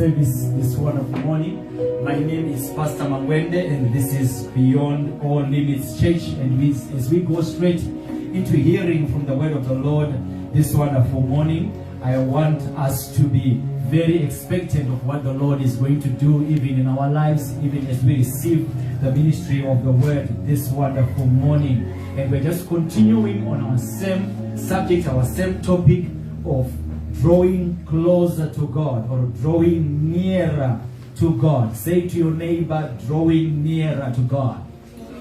service this wonderful morning. My name is Pastor Mangwende, and this is Beyond All Limits Church. And as we go straight into hearing from the word of the Lord this wonderful morning, I want us to be very expectant of what the Lord is going to do even in our lives, even as we receive the ministry of the word this wonderful morning. And we're just continuing on our same subject, our same topic of drawing closer to God, or drawing nearer to God. Say to your neighbor, drawing nearer to God.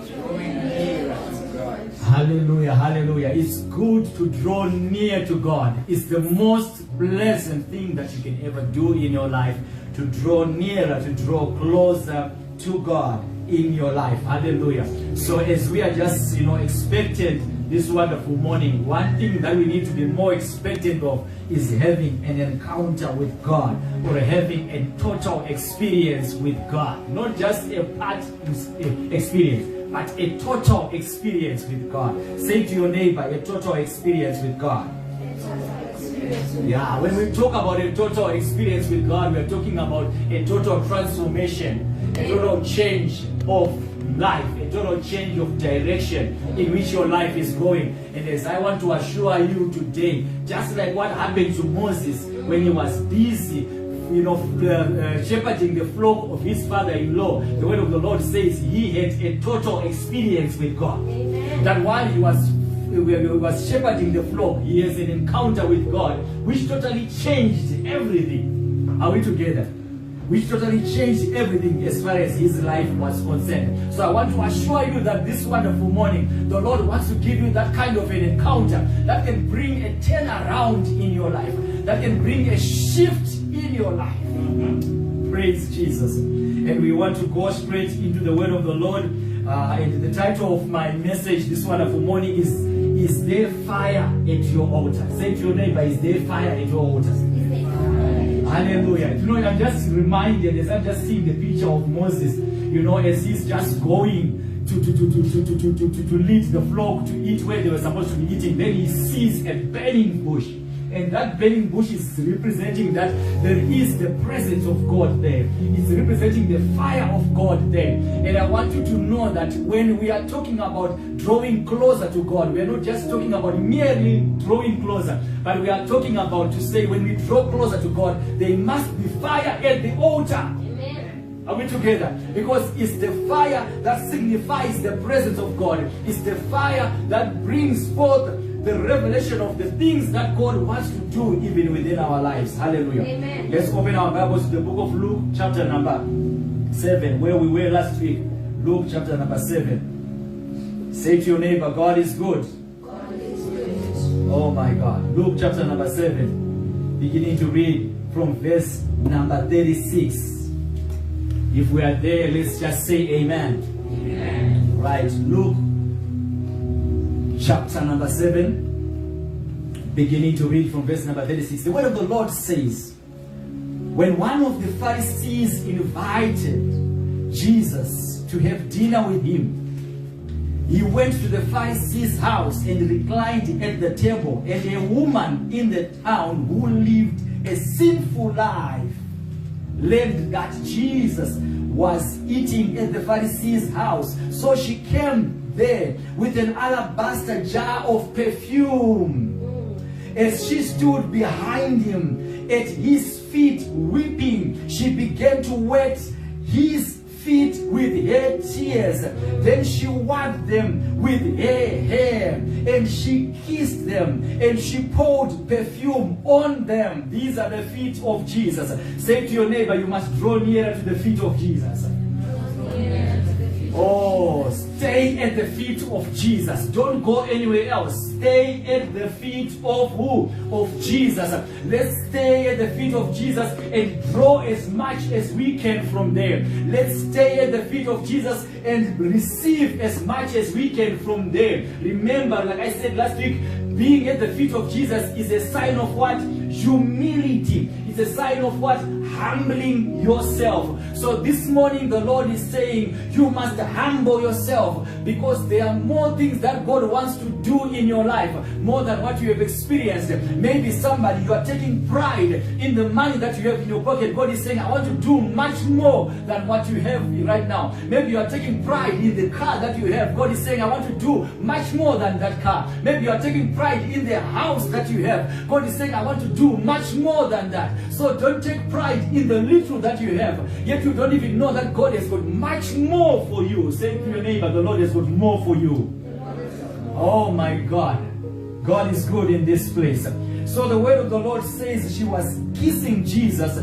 Drawing nearer to God. Hallelujah, hallelujah. It's good to draw near to God. It's the most pleasant thing that you can ever do in your life, to draw nearer, to draw closer to God in your life. Hallelujah. So as we are just, expectant this wonderful morning, one thing that we need to be more expectant of is having an encounter with God, or having a total experience with God. Not just a part experience, but a total experience with God. Say to your neighbor, a total experience with God. Yeah, when we talk about a total experience with God, we are talking about a total transformation, a total change of life, a total change of direction in which your life is going. And as I want to assure you today, just like what happened to Moses when he was busy shepherding the flock of his father-in-law, the word of the Lord says he had a total experience with God. Amen. That while he was shepherding the flock, he has an encounter with God which totally changed everything. Are we together? Which totally changed everything as far as his life was concerned. So I want to assure you that this wonderful morning, the Lord wants to give you that kind of an encounter that can bring a turnaround in your life, that can bring a shift in your life. Praise Jesus. And we want to go straight into the word of the Lord. And the title of my message this wonderful morning is there fire at your altar? Say to your neighbor, is there fire at your altar? Hallelujah. I'm just reminded, as I'm just seeing the picture of Moses, as he's just going to lead the flock to eat where they were supposed to be eating. Then he sees a burning bush. And that burning bush is representing that there is the presence of God there. It's representing the fire of God there. And I want you to know that when we are talking about drawing closer to God, we are not just talking about merely drawing closer, but we are talking about to say when we draw closer to God, there must be fire at the altar. Amen. Are we together? Because it's the fire that signifies the presence of God. It's the fire that brings forth the revelation of the things that God wants to do even within our lives. Hallelujah. Amen. Let's open our Bibles to the book of Luke, chapter number 7, where we were last week. Luke, chapter number 7. Say to your neighbor, God is good. God is good. Oh my God. Luke, chapter number 7, beginning to read from verse number 36. If we are there, let's just say amen. Amen. Right. Luke, chapter number 7, beginning to read from verse number 36. The word of the Lord says, when one of the Pharisees invited Jesus to have dinner with him, he went to the Pharisee's house and reclined at the table. And a woman in the town who lived a sinful life learned that Jesus was eating at the Pharisee's house. So she came there with an alabaster jar of perfume. As she stood behind him at his feet weeping, she began to wet his feet with her tears. Then she wiped them with her hair, and she kissed them, and she poured perfume on them. These are the feet of Jesus. Say to your neighbor, you must draw nearer to the feet of Jesus. Oh, stay at the feet of Jesus. Don't go anywhere else. Stay at the feet of who? Of Jesus. Let's stay at the feet of Jesus and draw as much as we can from there. Let's stay at the feet of Jesus and receive as much as we can from there. Remember, like I said last week, being at the feet of Jesus is a sign of what? Humility. It's a sign of what? humbling yourself. So this morning the Lord is saying you must humble yourself, because there are more things that God wants to do in your life, more than what you have experienced. Maybe somebody, you are taking pride in the money that you have in your pocket. God is saying, I want to do much more than what you have right now. Maybe you are taking pride in the car that you have. God is saying, I want to do much more than that car. Maybe you are taking pride in the house that you have. God is saying, I want to do much more than that. So don't take pride in the little that you have, yet you don't even know that God has got much more for you. Say to your neighbor, the Lord has got more for you. Oh my God. God is good in this place. So the word of the Lord says she was kissing Jesus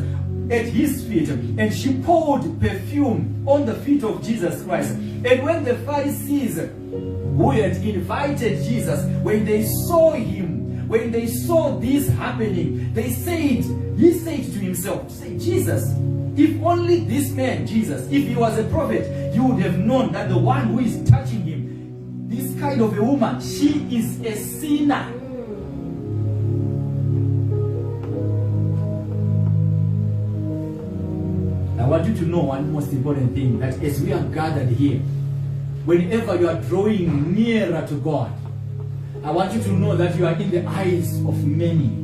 at his feet, and she poured perfume on the feet of Jesus Christ. And when the Pharisees who had invited Jesus, when they saw him, when they saw this happening, he said to himself, say, Jesus, if only this man, Jesus, if he was a prophet, you would have known that the one who is touching him, this kind of a woman, she is a sinner. I want you to know one most important thing, that as we are gathered here, whenever you are drawing nearer to God, I want you to know that you are in the eyes of many.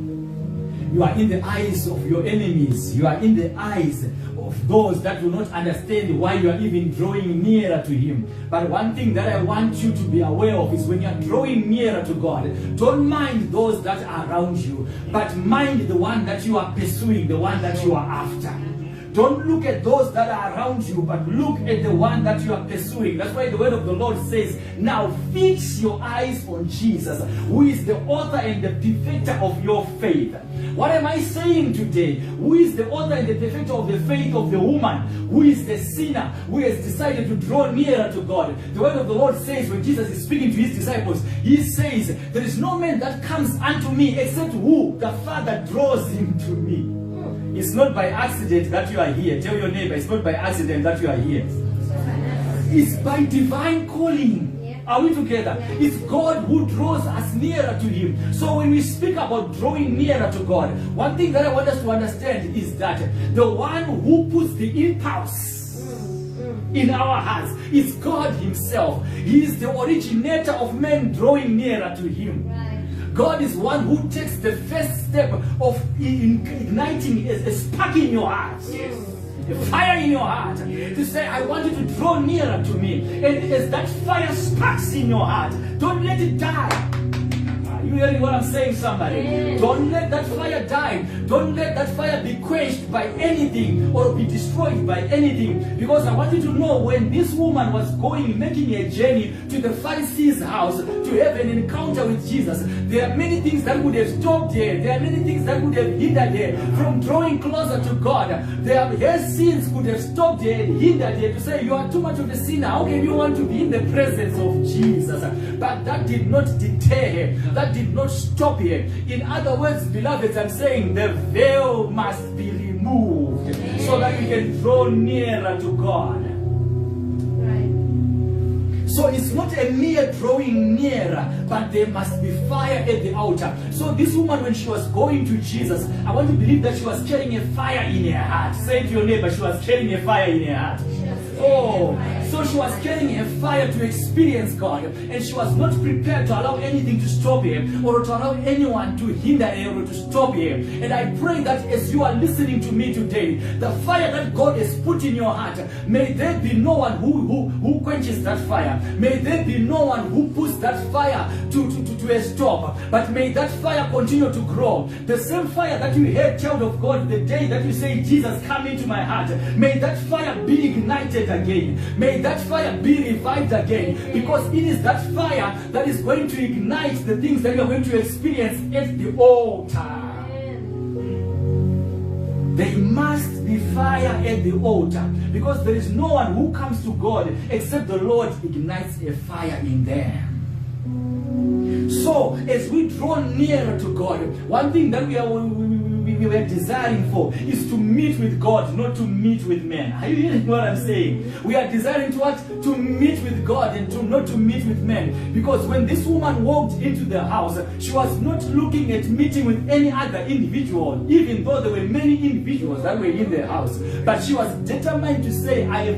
You are in the eyes of your enemies. You are in the eyes of those that do not understand why you are even drawing nearer to him. But one thing that I want you to be aware of is when you are drawing nearer to God, don't mind those that are around you, but mind the one that you are pursuing, the one that you are after. Don't look at those that are around you, but look at the one that you are pursuing. That's why the word of the Lord says, now fix your eyes on Jesus, who is the author and the perfecter of your faith. What am I saying today? Who is the author and the perfecter of the faith of the woman, who is the sinner, who has decided to draw nearer to God? The word of the Lord says, when Jesus is speaking to his disciples, he says, there is no man that comes unto me except who? The Father draws him to me. It's not by accident that you are here. Tell your neighbor, it's not by accident that you are here. It's by divine calling. Are we together? It's God who draws us nearer to him. So when we speak about drawing nearer to God, one thing that I want us to understand is that the one who puts the impulse in our hearts is God himself. He is the originator of men drawing nearer to him. God is one who takes the first step of igniting a spark in your heart, a fire in your heart, to say, I want you to draw nearer to me. And as that fire sparks in your heart, don't let it die. You hearing what I'm saying, somebody? Don't let that fire die. Don't let that fire be quenched by anything or be destroyed by anything. Because I want you to know, when this woman was making a journey to the Pharisees' house to have an encounter with Jesus, there are many things that would have stopped her. There are many things that would have hindered her from drawing closer to God. Her sins could have stopped her and hindered her to say, you are too much of a sinner. How can you want to be in the presence of Jesus? But that did not deter her. That did not stop here. In other words, beloveds, I'm saying the veil must be removed so that we can draw nearer to God. So it's not a mere drawing nearer, but there must be fire at the altar. So this woman, when she was going to Jesus, I want to believe that she was carrying a fire in her heart. Say to your neighbor, she was carrying a fire in her heart. Oh, so she was carrying a fire to experience God, and she was not prepared to allow anything to stop her, or to allow anyone to hinder her or to stop her. And I pray that as you are listening to me today, the fire that God has put in your heart, may there be no one who quenches that fire. May there be no one who puts that fire to a stop, but may that fire continue to grow. The same fire that you had, child of God, the day that you say, Jesus, come into my heart, may that fire be ignited again. May that fire be revived again, because it is that fire that is going to ignite the things that you are going to experience at the altar. There must be fire at the altar, because there is no one who comes to God except the Lord ignites a fire in them. So as we draw nearer to God, one thing that we we were desiring for is to meet with God, not to meet with men. Are you hearing what I'm saying? We are desiring to what? To meet with God and not to meet with men. Because when this woman walked into the house, she was not looking at meeting with any other individual, even though there were many individuals that were in the house. But she was determined to say, I have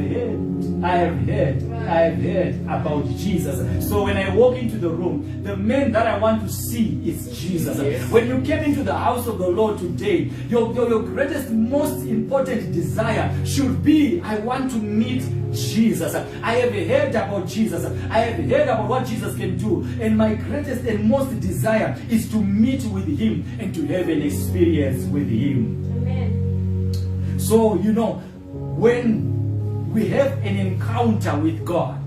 heard about Jesus. So when I walk into the room, the man that I want to see is Jesus. Yes. When you came into the house of the Lord today, your greatest, most important desire should be, I want to meet Jesus. I have heard about Jesus. I have heard about what Jesus can do. And my greatest and most desire is to meet with him and to have an experience with him. Amen. So, you know, when we have an encounter with God,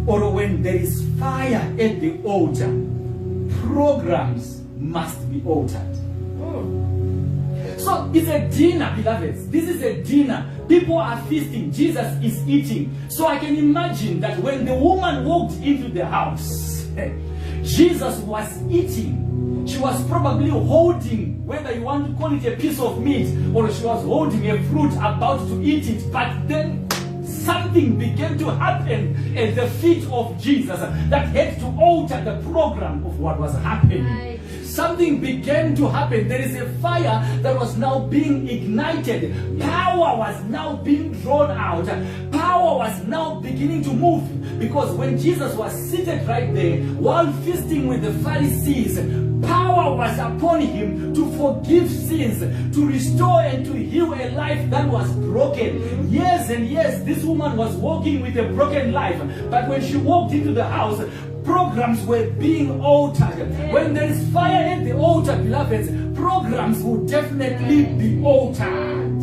or when there is fire at the altar, programs must be altered. So it's a dinner, beloveds. This is a dinner. People are feasting. Jesus is eating. So I can imagine that when the woman walked into the house, Jesus was eating. She was probably holding, whether you want to call it a piece of meat, or she was holding a fruit about to eat it. But then something began to happen at the feet of Jesus that had to alter the program of what was happening. Right. Something began to happen. There is a fire that was now being ignited. Power was now being drawn out. Power was now beginning to move. Because when Jesus was seated right there, while feasting with the Pharisees, power was upon him to forgive sins, to restore and to heal a life that was broken. Years and years, this woman was walking with a broken life. But when she walked into the house, programs were being altered. When there is fire at the altar, beloveds, programs will definitely be altered.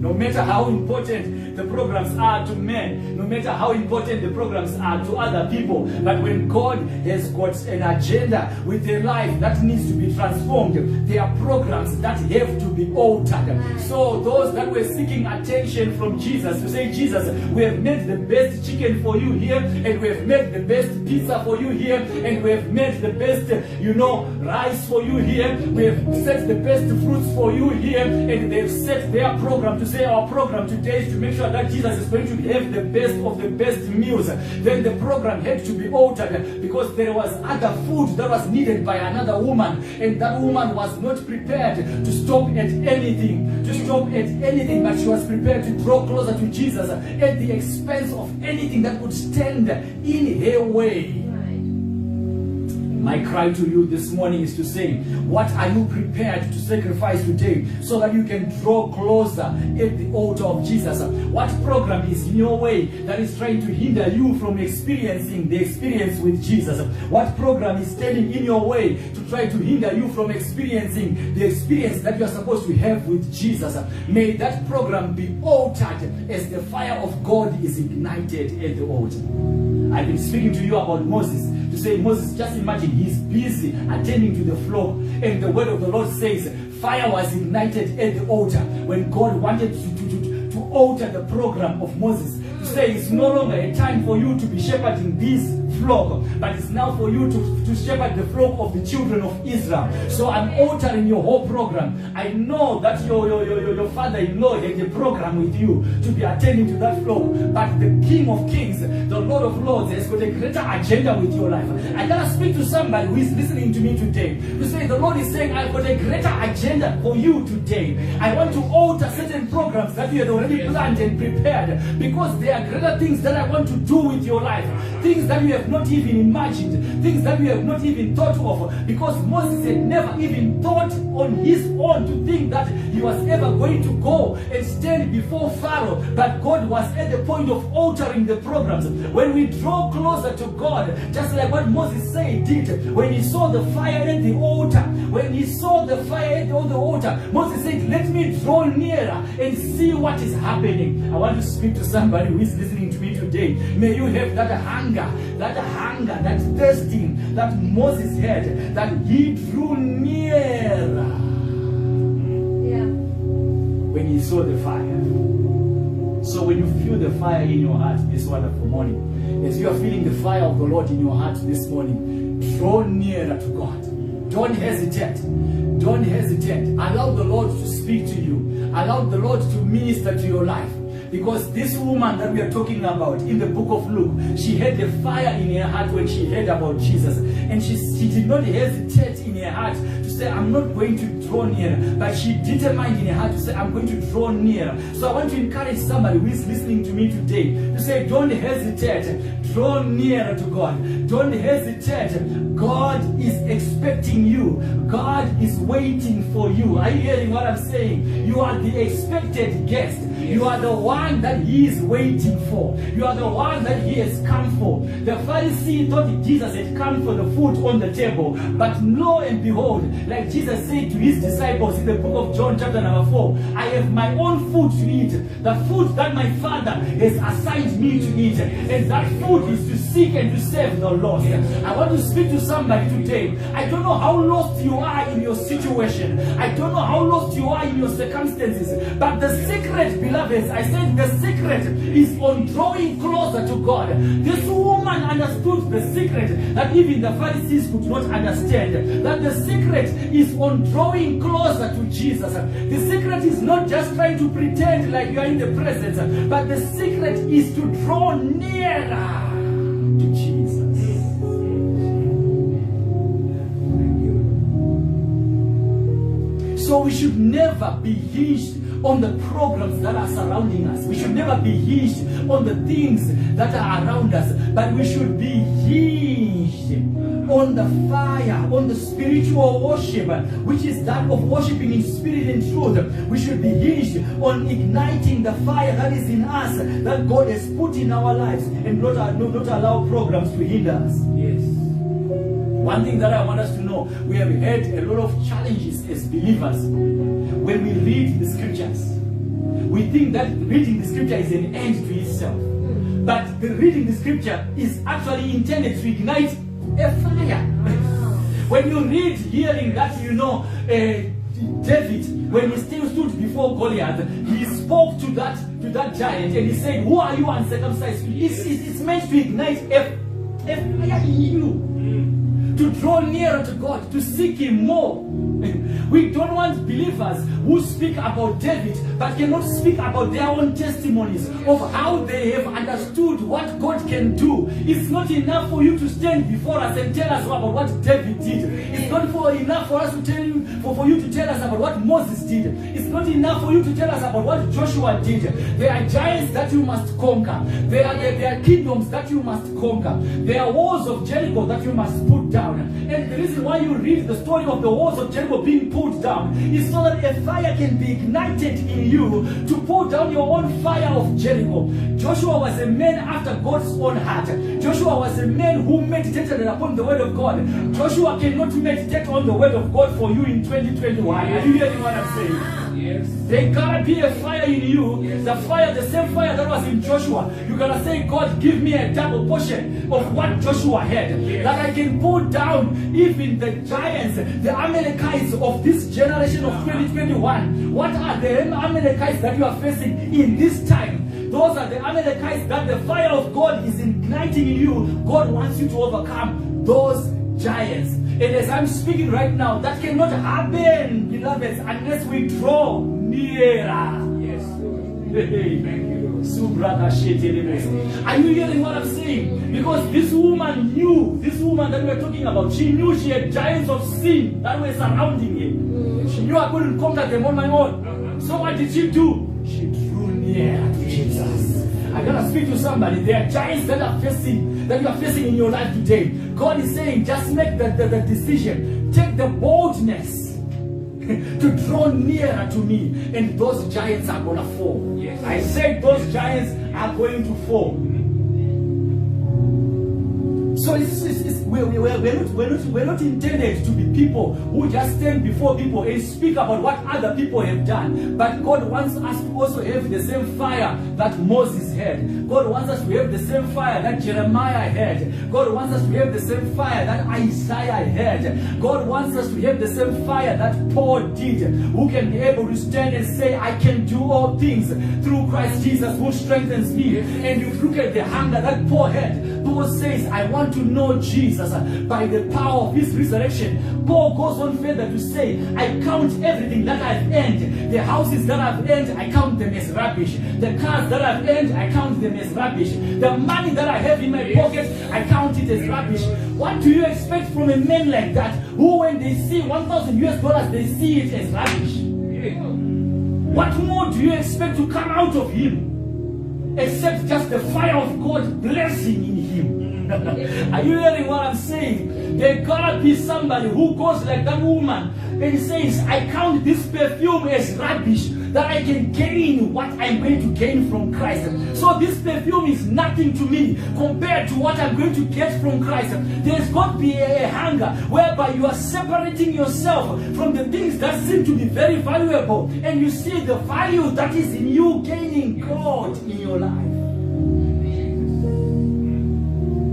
No matter how important the programs are to men, no matter how important the programs are to other people, but when God has got an agenda with their life that needs to be transformed, there are programs that have to be altered. So those that were seeking attention from Jesus, to say, Jesus, we have made the best chicken for you here, and we have made the best pizza for you here, and we have made the best, rice for you here, we have set the best fruits for you here, and they've set their program to say, our program today is to make sure that Jesus is going to have the best of the best meals. Then the program had to be altered because there was other food that was needed by another woman, and that woman was not prepared to stop at anything, but she was prepared to draw closer to Jesus at the expense of anything that would stand in her way. My cry to you this morning is to say, what are you prepared to sacrifice today so that you can draw closer at the altar of Jesus? What program is in your way that is trying to hinder you from experiencing the experience with Jesus? What program is standing in your way to try to hinder you from experiencing the experience that you are supposed to have with Jesus? May that program be altered as the fire of God is ignited at the altar. I've been speaking to you about Moses, to say, Moses, just imagine, he's busy attending to the flock, and the word of the Lord says fire was ignited at the altar when God wanted to alter the program of Moses, to say it's no longer a time for you to be shepherding this flock, but it's now for you to shepherd the flock of the children of Israel. So I'm altering your whole program. I know that your father-in-law had a program with you to be attending to that flock, but the King of Kings, the Lord of Lords, has got a greater agenda with your life. I gotta speak to somebody who is listening to me today, to say, the Lord is saying, I've got a greater agenda for you today. I want to alter certain programs that you had already planned and prepared, because there are greater things that I want to do with your life, things that you have not even imagined, things that you have not even thought of, because Moses had never even thought on his own to think that he was ever going to go and stand before Pharaoh. But God was at the point of altering the programs. When we draw closer to God, just like what Moses did when he saw the fire at the altar, Moses said, let me draw nearer and see what is happening. I want to speak to somebody who is listening to me today. May you have that hunger, that thirsting that Moses had, that he drew nearer when he saw the fire. So when you feel the fire in your heart this wonderful morning, as you are feeling the fire of the Lord in your heart this morning, draw nearer to God. Don't hesitate. Don't hesitate. Allow the Lord to speak to you. Allow the Lord to minister to your life. Because this woman that we are talking about in the book of Luke, she had a fire in her heart when she heard about Jesus. And she did not hesitate in her heart to say, I'm not going to draw near. But she determined in her heart to say, I'm going to draw near. So I want to encourage somebody who is listening to me today to say, don't hesitate. Draw nearer to God. Don't hesitate. God is expecting you. God is waiting for you. Are you hearing what I'm saying? You are the expected guest. You are the one that he is waiting for. You are the one that he has come for. The Pharisee thought Jesus had come for the food on the table. But lo and behold, like Jesus said to his disciples in the book of John chapter number 4, I have my own food to eat. The food that my Father has assigned me to eat. And that food is to seek and to save the lost. I want to speak to somebody today. I don't know how lost you are in your situation. I don't know how lost you are in your circumstances. But the secret, beloveds, I said the secret is on drawing closer to God. This woman understood the secret that even the Pharisees could not understand. That the secret is on drawing closer to Jesus. The secret is not just trying to pretend like you are in the presence, but the secret is to draw nearer to Jesus. So we should never be hinged on the programs that are surrounding us. We should never be hinged on the things that are around us, but we should be hinged on the fire, on the spiritual worship, which is that of worshiping in spirit and truth. We should be hinged on igniting the fire that is in us, that God has put in our lives, and not allow programs to hinder us. Yes. One thing that I want us to know, we have had a lot of challenges as believers when we read the scriptures. We think that reading the scripture is an end to itself. But the reading the scripture is actually intended to ignite a fire. When you read hearing that, you know, David, when he still stood before Goliath, he spoke to that giant and he said, who are you uncircumcised? It's meant to ignite a fire in you. To draw nearer to God, to seek him more. We don't want believers who speak about David but cannot speak about their own testimonies of how they have understood what God can do. It's not enough for you to stand before us and tell us about what David did. It's not enough for us to tell you, for you to tell us about what Moses did. It's not enough for you to tell us about what Joshua did. There are giants that you must conquer. There are kingdoms that you must conquer. There are walls of Jericho that you must put down. And the reason why you read the story of the walls of Jericho being pulled down is so that a fire can be ignited in you to pull down your own fire of Jericho. Joshua was a man after God's own heart. Joshua was a man who meditated upon the word of God. Joshua cannot meditate on the word of God for you in 2021. Are you hearing what I'm saying? Yes. There gotta be a fire in you. Yes. The fire, the same fire that was in Joshua. You gotta say, God, give me a double portion of what Joshua had. Yes. That I can pull down even the giants, the Amalekites of this generation of 2021. What are the Amalekites that you are facing in this time? Those are the Amalekites that the fire of God is igniting in you. God wants you to overcome those giants. And as I'm speaking right now, that cannot happen, beloveds, unless we draw nearer. Yes. Hey. Thank you. Are you hearing what I'm saying? Because this woman that we're talking about, she knew she had giants of sin that were surrounding her. She knew I couldn't conquer them on my own. So what did she do? She drew near to Jesus. I gotta speak to somebody. There are giants that you are facing in your life today. God is saying, just make the decision. Take the boldness to draw nearer to me, and those giants are gonna fall. Yes. I said those giants are going to fall. So we're not intended to be people who just stand before people and speak about what other people have done. But God wants us to also have the same fire that Moses had. God wants us to have the same fire that Jeremiah had. God wants us to have the same fire that Isaiah had. God wants us to have the same fire that Paul did, who can be able to stand and say, I can do all things through Christ Jesus who strengthens me. And you look at the hunger that Paul had. Paul says, I want to know Jesus by the power of his resurrection. Paul goes on further to say, I count everything that I've earned. The houses that I've earned, I count them as rubbish. The cars that I've earned, I count them as rubbish. The money that I have in my pocket, I count it as rubbish. What do you expect from a man like that, who when they see $1,000, they see it as rubbish? What more do you expect to come out of him except just the fire of God blessing in him? Are you hearing what I'm saying? There gotta be somebody who goes like that woman and says, I count this perfume as rubbish, that I can gain what I'm going to gain from Christ. So this perfume is nothing to me compared to what I'm going to get from Christ. There's got to be a hunger whereby you are separating yourself from the things that seem to be very valuable, and you see the value that is in you gaining God in your life.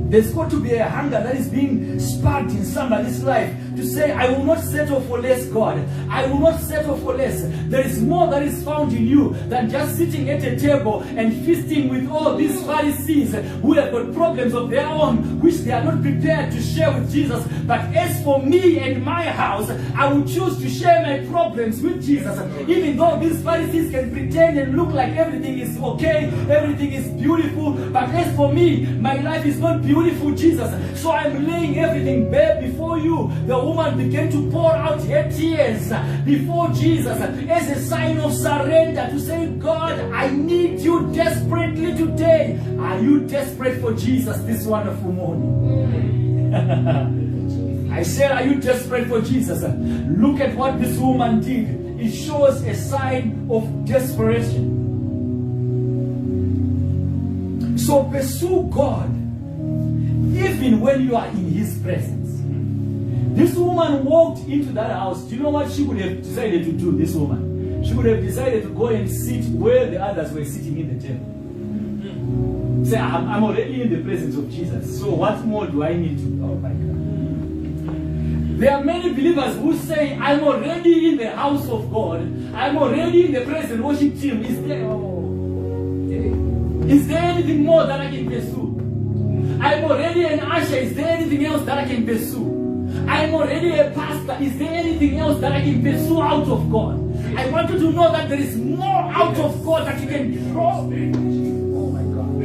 There's got to be a hunger that is being sparked in somebody's life to say, I will not settle for less, God. I will not settle for less. There is more that is found in you than just sitting at a table and feasting with all these Pharisees who have got problems of their own, which they are not prepared to share with Jesus. But as for me and my house, I will choose to share my problems with Jesus. Even though these Pharisees can pretend and look like everything is okay, everything is beautiful, but as for me, my life is not beautiful, Jesus. So I'm laying everything bare before you. The woman began to pour out her tears before Jesus as a sign of surrender, to say, God, I need you desperately today. Are you desperate for Jesus this wonderful morning? I said, are you desperate for Jesus? Look at what this woman did. It shows a sign of desperation. So pursue God even when you are in his presence. This woman walked into that house. Do you know what she would have decided to do, this woman? She would have decided to go and sit where the others were sitting in the table. Say, I'm already in the presence of Jesus, so what more do I need to? Oh my God. There are many believers who say, I'm already in the house of God. I'm already in the presence worship team. Is there anything more that I can pursue? I'm already an usher. Is there anything else that I can pursue? I'm already a pastor. Is there anything else that I can pursue out of God? I want you to know that there is more out of God that you can draw. Oh my God.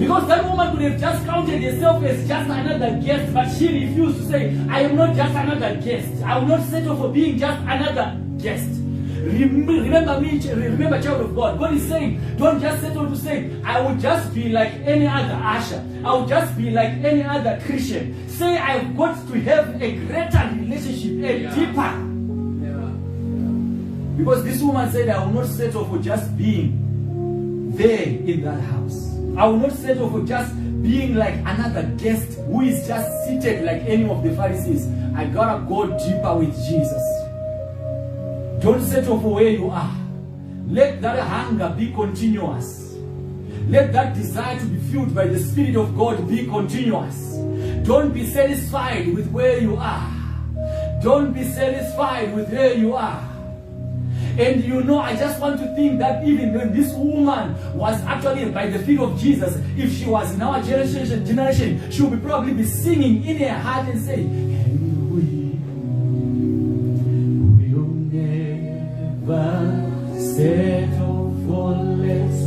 Because that woman could have just counted herself as just another guest, but she refused to say, I am not just another guest. I will not settle for being just another guest. Remember me, remember, child of God. God is saying, don't just settle to say, I will just be like any other usher. I will just be like any other Christian. Say, I've got to have a greater relationship, a deeper. Because this woman said, I will not settle for just being there in that house. I will not settle for just being like another guest who is just seated like any of the Pharisees. I gotta go deeper with Jesus. Don't settle for where you are. Let that hunger be continuous. Let that desire to be filled by the Spirit of God be continuous. Don't be satisfied with where you are. Don't be satisfied with where you are. And you know, I just want to think that even when this woman was actually by the feet of Jesus, if she was in our generation, she would probably be singing in her heart and saying, settle for less.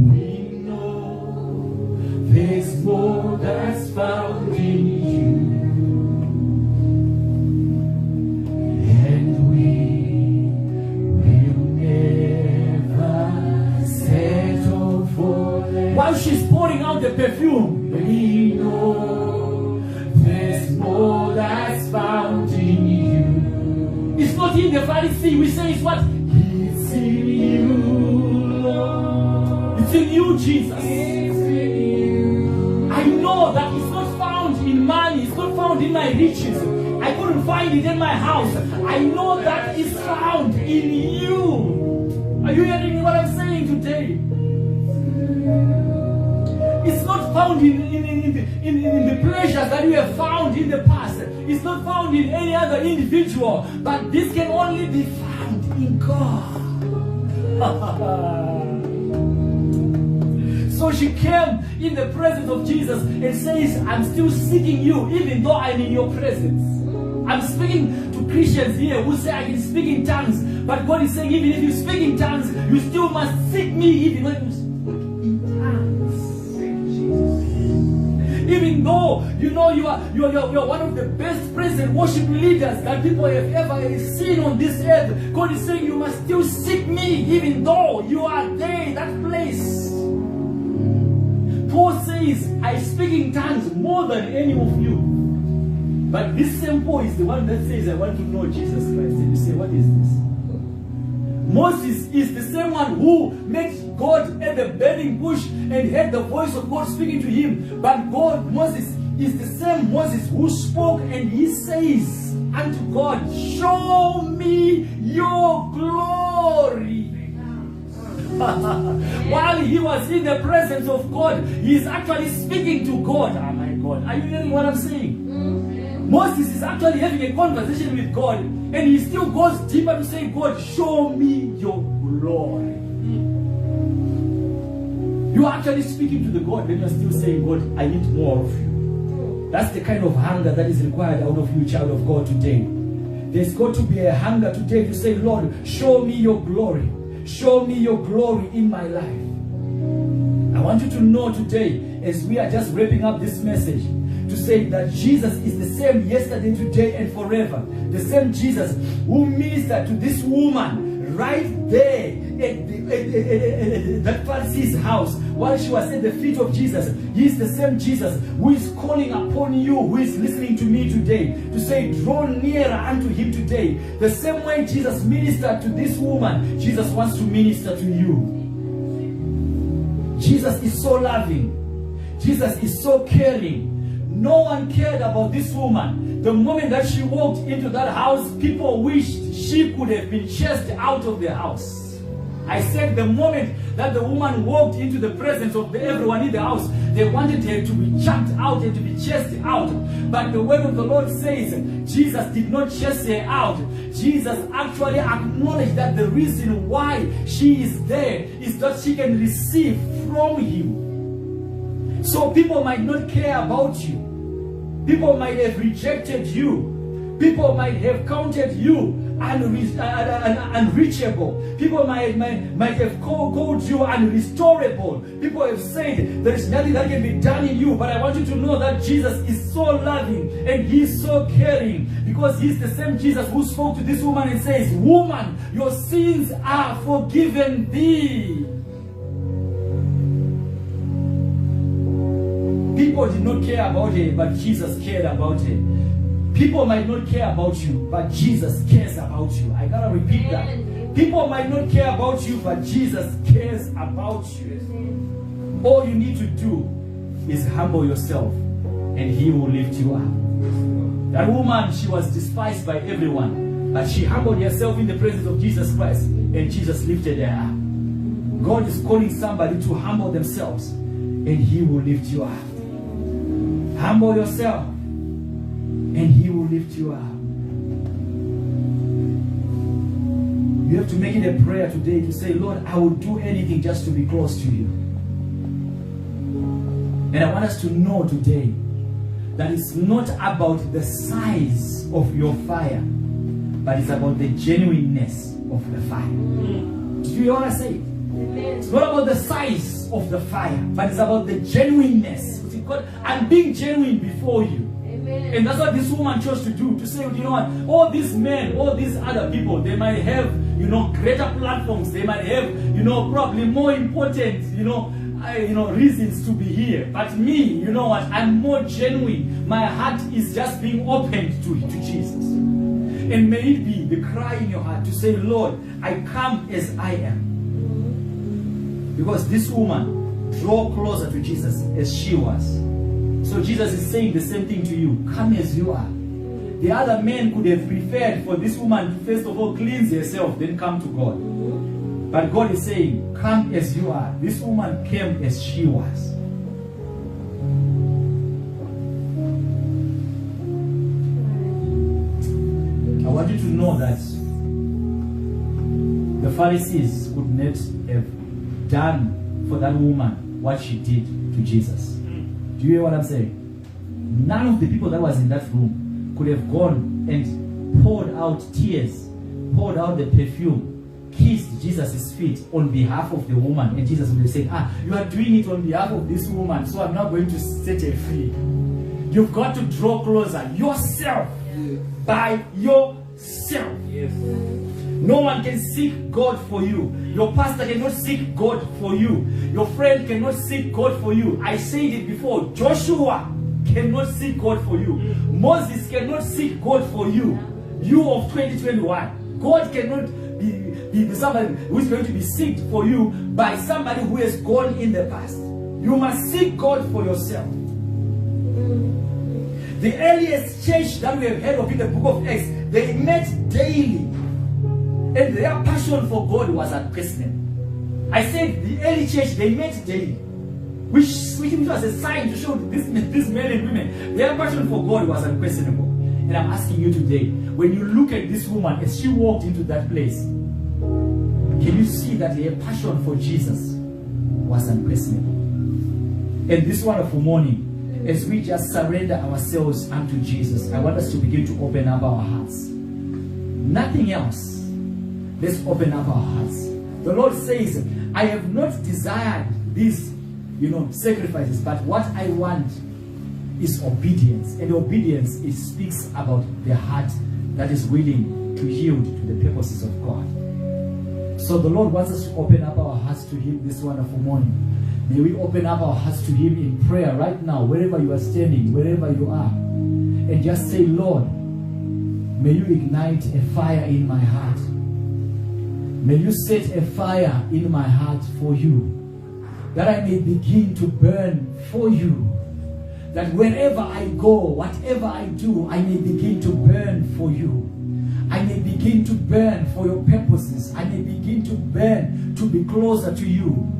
We know there's more that's found in you, and we will never settle for less. While she's pouring out the perfume, we know there's more that's found in you. It's not in the Pharisee. We say it's what? It's in you, Lord. It's in you, Jesus. It's in you. I know that it's not found in money. It's not found in my riches. I couldn't find it in my house. I know that it's found in you. Are you hearing what I'm saying today? It's not found in the pleasures that you have found in the past. It's not found in any other individual. But this can only be found in God. So So she came in the presence of Jesus and says, I'm still seeking you even though I'm in your presence. I'm speaking to Christians here who say I can speak in tongues, but God is saying even if you speak in tongues, you still must seek me even when you speak in tongues. Even though you know you're one of the best praise and worship leaders that people have ever seen on this earth, God is saying you must still seek me even though you are there in that place. Paul says, I speak in tongues more than any of you. But this same Paul is the one that says, I want to know Jesus Christ. And you say, what is this? Moses is the same one who met God at the burning bush and heard the voice of God speaking to him. But Moses is the same Moses who spoke and he says unto God, show me your glory. While he was in the presence of God, he is actually speaking to God. Oh my God, are you hearing what I'm saying? Moses is actually having a conversation with God, and he still goes deeper to say, God, show me your glory. You are actually speaking to the God, then you're still saying, God, I need more of you. That's the kind of hunger that is required out of you, child of God, today. There's got to be a hunger today to say, Lord, show me your glory. Show me your glory in my life. I want you to know today, as we are just wrapping up this message, to say that Jesus is the same yesterday, today, and forever. The same Jesus who ministered to this woman right there at that Pharisee's house while she was at the feet of Jesus. He is the same Jesus who is calling upon you, who is listening to me today, to say, draw nearer unto him today. The same way Jesus ministered to this woman, Jesus wants to minister to you. Jesus is so loving. Jesus is so caring. No one cared about this woman. The moment that she walked into that house, people wished she could have been chased out of the house. I said the moment that the woman walked into the presence of everyone in the house, they wanted her to be chucked out and to be chased out. But the word of the Lord says Jesus did not chase her out. Jesus actually acknowledged that the reason why she is there is that she can receive from him. So people might not care about you. People might have rejected you. People might have counted you unreachable. People might have called you unrestorable. People have said there is nothing that can be done in you. But I want you to know that Jesus is so loving and he is so caring, because he's the same Jesus who spoke to this woman and says, woman, your sins are forgiven thee. People did not care about her, but Jesus cared about her. People might not care about you, but Jesus cares about you. I gotta repeat that. People might not care about you, but Jesus cares about you. All you need to do is humble yourself, and he will lift you up. That woman, she was despised by everyone, but she humbled herself in the presence of Jesus Christ, and Jesus lifted her up. God is calling somebody to humble themselves, and he will lift you up. Humble yourself, and he will lift you up. You have to make it a prayer today to say, Lord, I will do anything just to be close to you. And I want us to know today that it's not about the size of your fire, but it's about the genuineness of the fire. Do you hear what I say? It's not about the size of the fire, but it's about the genuineness. God, I'm being genuine before you. Amen. And that's what this woman chose to do. To say, you know what, all these men, all these other people, they might have, greater platforms. They might have, probably more important, reasons to be here. But me, you know what, I'm more genuine. My heart is just being opened to Jesus. And may it be the cry in your heart to say, Lord, I come as I am. Because this woman draw closer to Jesus as she was. So Jesus is saying the same thing to you. Come as you are. The other men could have preferred for this woman to first of all cleanse herself, then come to God. But God is saying, come as you are. This woman came as she was. I want you to know that the Pharisees could not have done for that woman what she did to Jesus. Do you hear what I'm saying? None of the people that was in that room could have gone and poured out tears, poured out the perfume, kissed Jesus' feet on behalf of the woman, and Jesus would have said, you are doing it on behalf of this woman, so I'm not going to set her free. You've got to draw closer yourself, by yourself. Yes. No one can seek God for you. Your pastor cannot seek God for you. Your friend cannot seek God for you. I said it before. Joshua cannot seek God for you. Moses cannot seek God for you. You of 2021. God cannot be somebody who is going to be seeked for you by somebody who has gone in the past. You must seek God for yourself. The earliest church that we have heard of in the book of Acts, they met daily. And their passion for God was unprecedented. I said the early church, they met daily. Which was a sign to show these men and women, their passion for God was unquestionable. And I'm asking you today, when you look at this woman as she walked into that place, can you see that her passion for Jesus was unquestionable? And this wonderful morning, as we just surrender ourselves unto Jesus, I want us to begin to open up our hearts. Nothing else. Let's open up our hearts. The Lord says, I have not desired these, sacrifices, but what I want is obedience. And obedience, it speaks about the heart that is willing to yield to the purposes of God. So the Lord wants us to open up our hearts to Him this wonderful morning. May we open up our hearts to Him in prayer right now, wherever you are standing, wherever you are. And just say, Lord, may you ignite a fire in my heart. May you set a fire in my heart for you, that I may begin to burn for you. That wherever I go, whatever I do, I may begin to burn for you. I may begin to burn for your purposes. I may begin to burn to be closer to you.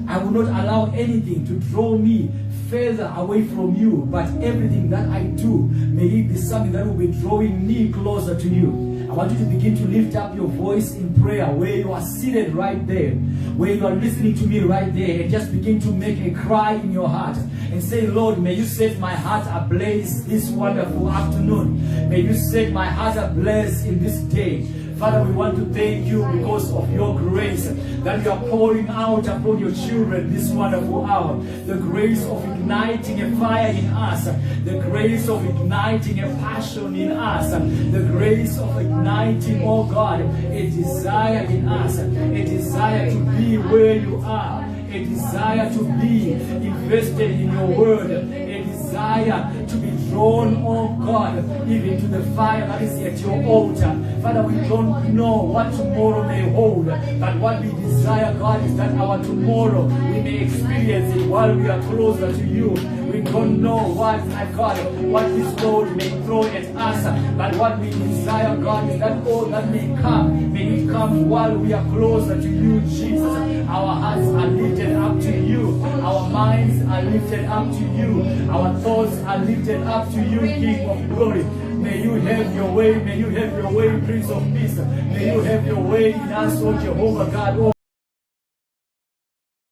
I will not allow anything to draw me further away from you, but everything that I do, may it be something that will be drawing me closer to you. I want you to begin to lift up your voice in prayer where you are seated right there, where you are listening to me right there, and just begin to make a cry in your heart and say, Lord, may you set my heart ablaze this wonderful afternoon. May you set my heart ablaze in this day. Father, we want to thank you because of your grace that you are pouring out upon your children this wonderful hour. The grace of igniting a fire in us. The grace of igniting a passion in us. The grace of igniting, oh God, a desire in us. A desire to be where you are. A desire to be invested in your word. A desire to be drawn, oh God, even to the fire that is at your altar. Father, we don't know what tomorrow may hold, but what we desire, God, is that our tomorrow we may experience it while we are closer to you. We don't know what this world may throw at us, but what we desire, God, is that all that may come, may it come while we are closer to you, Jesus. Our hearts are lifted up to you. Our minds are lifted up to you. Our thoughts are lifted up to you, King of glory. May you have your way. May you have your way, Prince of Peace. May you have your way in us, O Jehovah God.